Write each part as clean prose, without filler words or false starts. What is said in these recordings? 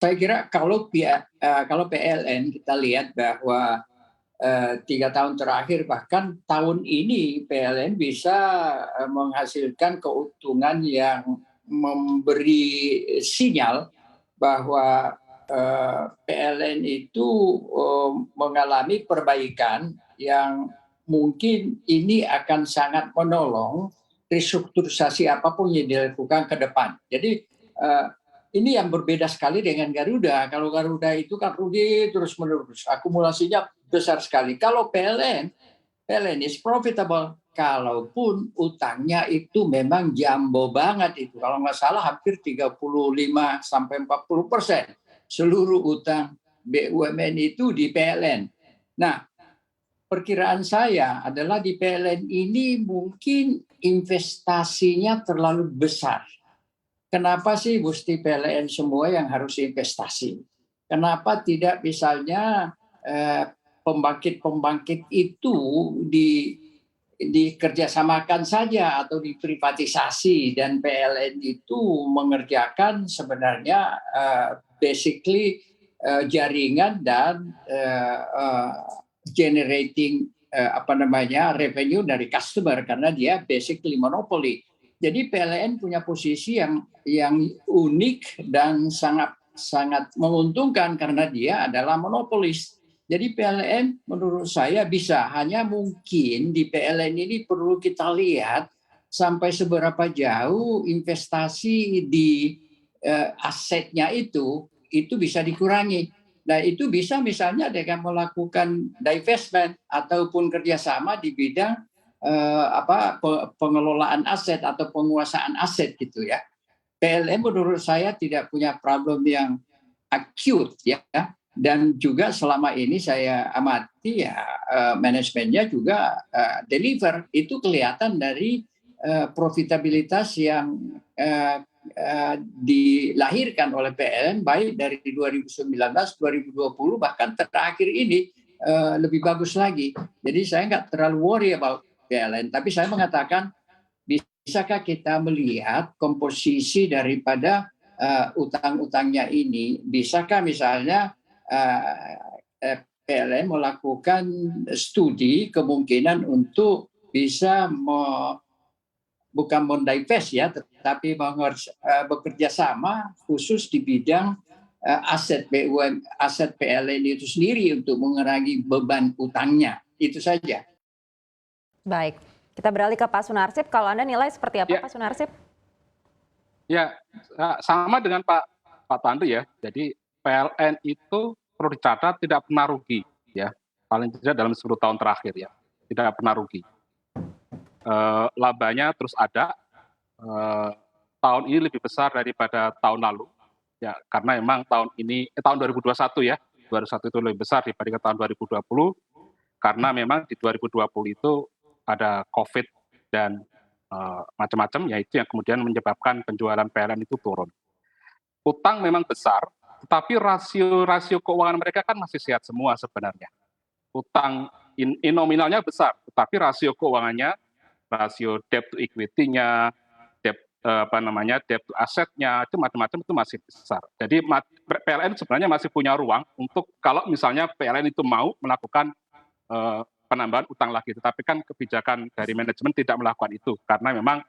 Saya kira kalau PLN kita lihat bahwa 3 tahun terakhir bahkan tahun ini PLN bisa menghasilkan keuntungan yang memberi sinyal bahwa PLN itu mengalami perbaikan yang mungkin ini akan sangat menolong restrukturisasi apapun yang dilakukan ke depan. Jadi ini yang berbeda sekali dengan Garuda. Kalau Garuda itu kan rugi terus-menerus, akumulasinya besar sekali. Kalau PLN is profitable. Kalaupun utangnya itu memang jumbo banget itu. Kalau nggak salah hampir 35-40% seluruh utang BUMN itu di PLN. Nah, perkiraan saya adalah di PLN ini mungkin investasinya terlalu besar. Kenapa sih mesti PLN semua yang harus investasi? Kenapa tidak misalnya pembangkit-pembangkit itu dikerjasamakan saja atau diprivatisasi dan PLN itu mengerjakan sebenarnya basically jaringan dan generating revenue dari customer karena dia basically monopoli. Jadi PLN punya posisi yang unik dan sangat menguntungkan karena dia adalah monopolis. Jadi PLN menurut saya bisa, hanya mungkin di PLN ini perlu kita lihat sampai seberapa jauh investasi di asetnya itu bisa dikurangi. Nah itu bisa misalnya dengan melakukan divestment ataupun kerjasama di bidang pengelolaan aset atau penguasaan aset gitu ya. PLN menurut saya tidak punya problem yang acute ya, dan juga selama ini saya amati ya manajemennya juga deliver, itu kelihatan dari profitabilitas yang dilahirkan oleh PLN baik dari 2019, 2020 bahkan terakhir ini lebih bagus lagi. Jadi saya nggak terlalu worry about PLN, tapi saya mengatakan bisakah kita melihat komposisi daripada utang-utangnya ini? Bisakah misalnya PLN melakukan studi kemungkinan untuk bisa bukan mendivest ya, tetapi bekerja sama khusus di bidang aset PLN itu sendiri untuk mengurangi beban utangnya. Itu saja. Baik, kita beralih ke Pak Sunarsipp. Kalau Anda nilai seperti apa, ya. Pak Sunarsipp? Ya, sama dengan Pak Tandu ya. Jadi PLN itu perlu dicatat tidak pernah rugi ya. Paling tidak dalam 10 tahun terakhir ya, tidak pernah rugi. Labanya terus ada. Tahun ini lebih besar daripada tahun lalu ya, karena memang tahun 2021 ya, 2021 itu lebih besar dibandingkan tahun 2020 karena memang di 2020 itu ada COVID dan macam-macam, yaitu yang kemudian menyebabkan penjualan PLN itu turun. Utang memang besar, tetapi rasio keuangan mereka kan masih sehat semua sebenarnya. Utang nominalnya besar, tetapi rasio keuangannya, rasio debt to equity-nya, debt to asetnya, itu macam-macam itu masih besar. Jadi PLN sebenarnya masih punya ruang untuk kalau misalnya PLN itu mau melakukan penambahan utang lagi, tetapi kan kebijakan dari manajemen tidak melakukan itu karena memang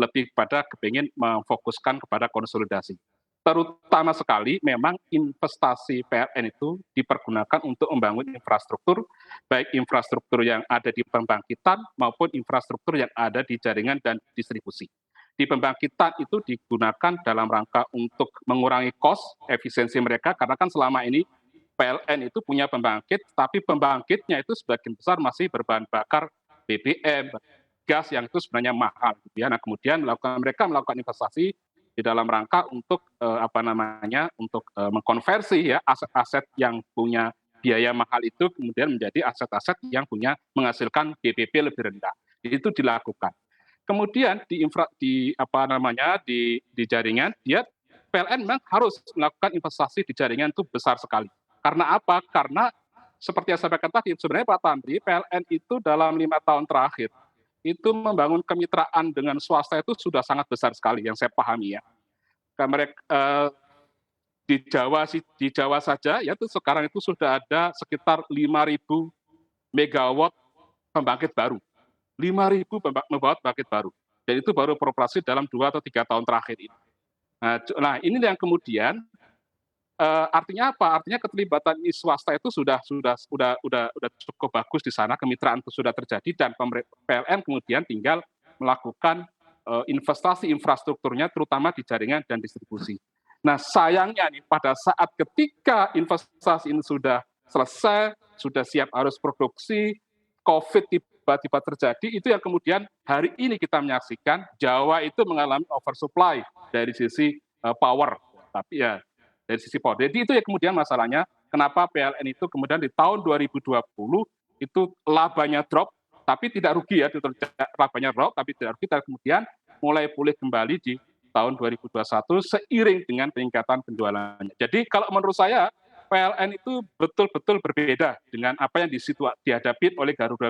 lebih pada kepingin memfokuskan kepada konsolidasi. Terutama sekali memang investasi PLN itu dipergunakan untuk membangun infrastruktur, baik infrastruktur yang ada di pembangkitan maupun infrastruktur yang ada di jaringan dan distribusi. Di pembangkitan itu digunakan dalam rangka untuk mengurangi cost, efisiensi mereka, karena kan selama ini PLN itu punya pembangkit, tapi pembangkitnya itu sebagian besar masih berbahan bakar BBM, gas yang itu sebenarnya mahal. Gitu ya. Nah kemudian mereka melakukan investasi di dalam rangka untuk untuk mengkonversi ya aset-aset yang punya biaya mahal itu kemudian menjadi aset-aset yang punya menghasilkan BBP lebih rendah. Itu dilakukan. Kemudian di jaringan, PLN memang harus melakukan investasi di jaringan itu besar sekali. Karena apa? Karena seperti yang saya sampaikan tadi, sebenarnya Pak Tandri, PLN itu dalam 5 tahun terakhir itu membangun kemitraan dengan swasta itu sudah sangat besar sekali yang saya pahami ya. di Jawa saja ya itu sekarang itu sudah ada sekitar 5.000 megawatt pembangkit baru. 5.000 megawatt pembangkit baru. Dan itu baru beroperasi dalam 2 atau 3 tahun terakhir ini. Nah, ini yang kemudian artinya apa? Artinya keterlibatan swasta itu sudah cukup bagus di sana, kemitraan itu sudah terjadi dan PLN kemudian tinggal melakukan investasi infrastrukturnya terutama di jaringan dan distribusi. Nah, sayangnya nih pada saat ketika investasi ini sudah selesai, sudah siap harus produksi, COVID tiba-tiba terjadi, itu yang kemudian hari ini kita menyaksikan Jawa itu mengalami oversupply dari sisi power, tapi ya dari sisi power. Jadi itu ya kemudian masalahnya kenapa PLN itu kemudian di tahun 2020 itu labanya drop, tapi tidak rugi ya, labanya drop, tapi tidak rugi, dan kemudian mulai pulih kembali di tahun 2021 seiring dengan peningkatan penjualannya. Jadi kalau menurut saya PLN itu betul-betul berbeda dengan apa yang dihadapi oleh Garuda